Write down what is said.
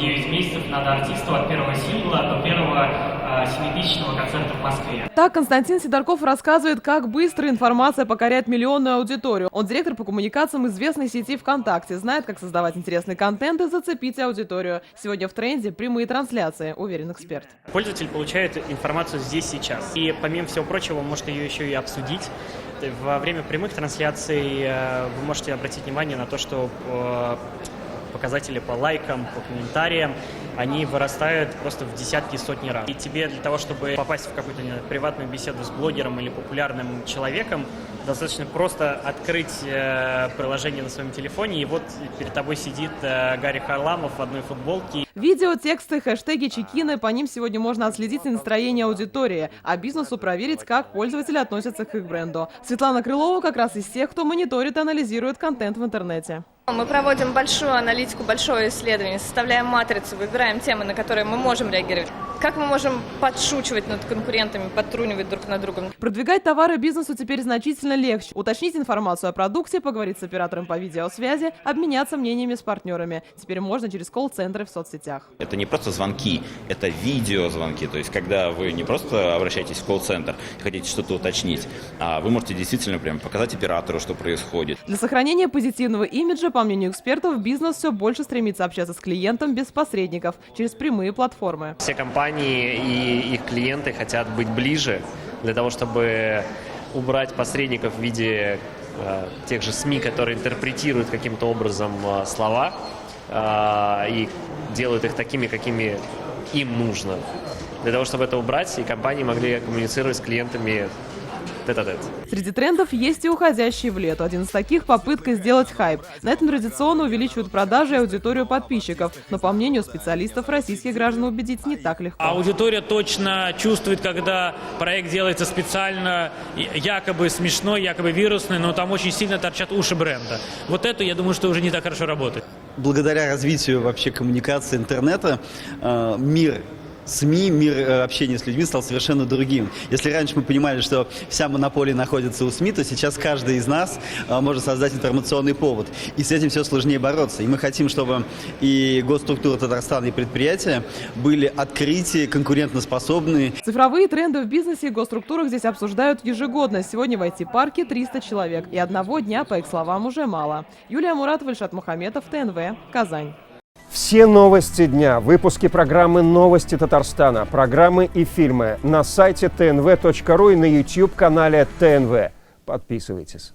9 месяцев надо артисту от первого сингла до первого 7-тысячного концерта в Москве. Так Константин Сидорков рассказывает, как быстро информация покоряет миллионную аудиторию. Он директор по коммуникациям известной сети ВКонтакте, знает, как создавать интересный контент и зацепить аудиторию. Сегодня в тренде прямые трансляции, уверен эксперт. Пользователь получает информацию здесь, сейчас. И помимо всего прочего, может ее еще и обсудить. Во время прямых трансляций вы можете обратить внимание на то, что показатели по лайкам, по комментариям, они вырастают просто в десятки, сотни раз. И тебе для того, чтобы попасть в какую-то приватную беседу с блогером или популярным человеком, достаточно просто открыть приложение на своем телефоне, и вот перед тобой сидит Гарри Харламов в одной футболке. Видео, тексты, хэштеги, чекины, по ним сегодня можно отследить настроение аудитории, а бизнесу проверить, как пользователи относятся к их бренду. Светлана Крылова как раз из тех, кто мониторит и анализирует контент в интернете. Мы проводим большую аналитику, большое исследование, составляем матрицу, выбираем темы, на которые мы можем реагировать. Как мы можем подшучивать над конкурентами, подтрунивать друг над другом. Продвигать товары бизнесу теперь значительно легче. Уточнить информацию о продукте, поговорить с оператором по видеосвязи, обменяться мнениями с партнерами. Теперь можно через колл-центры в соцсетях. Это не просто звонки, это видеозвонки. То есть, когда вы не просто обращаетесь в колл-центр и хотите что-то уточнить, а вы можете действительно прям показать оператору, что происходит. Для сохранения позитивного имиджа, по мнению экспертов, бизнес все больше стремится общаться с клиентом без посредников, через прямые платформы. Все компании и их клиенты хотят быть ближе для того, чтобы убрать посредников в виде тех же СМИ, которые интерпретируют каким-то образом слова и делают их такими, какими им нужно. Для того, чтобы это убрать, и компании могли коммуницировать с клиентами тет-а-тет. Среди трендов есть и уходящие в лету. Один из таких – попытка сделать хайп. На этом традиционно увеличивают продажи и аудиторию подписчиков. Но, по мнению специалистов, российских граждан убедить не так легко. Аудитория точно чувствует, когда проект делается специально, якобы смешной, якобы вирусный, но там очень сильно торчат уши бренда. Вот это, я думаю, что уже не так хорошо работает. Благодаря развитию вообще коммуникации интернета мир СМИ, мир общения с людьми стал совершенно другим. Если раньше мы понимали, что вся монополия находится у СМИ, то сейчас каждый из нас может создать информационный повод. И с этим все сложнее бороться. И мы хотим, чтобы и госструктуры Татарстана, и предприятия были открытые, конкурентоспособные. Цифровые тренды в бизнесе и госструктурах здесь обсуждают ежегодно. Сегодня в IT-парке 300 человек. И одного дня, по их словам, уже мало. Юлия Муратова, Ильшат Мухаметов, ТНВ, Казань. Все новости дня, выпуски программы «Новости Татарстана», программы и фильмы на сайте tnv.ru и на YouTube-канале ТНВ. Подписывайтесь.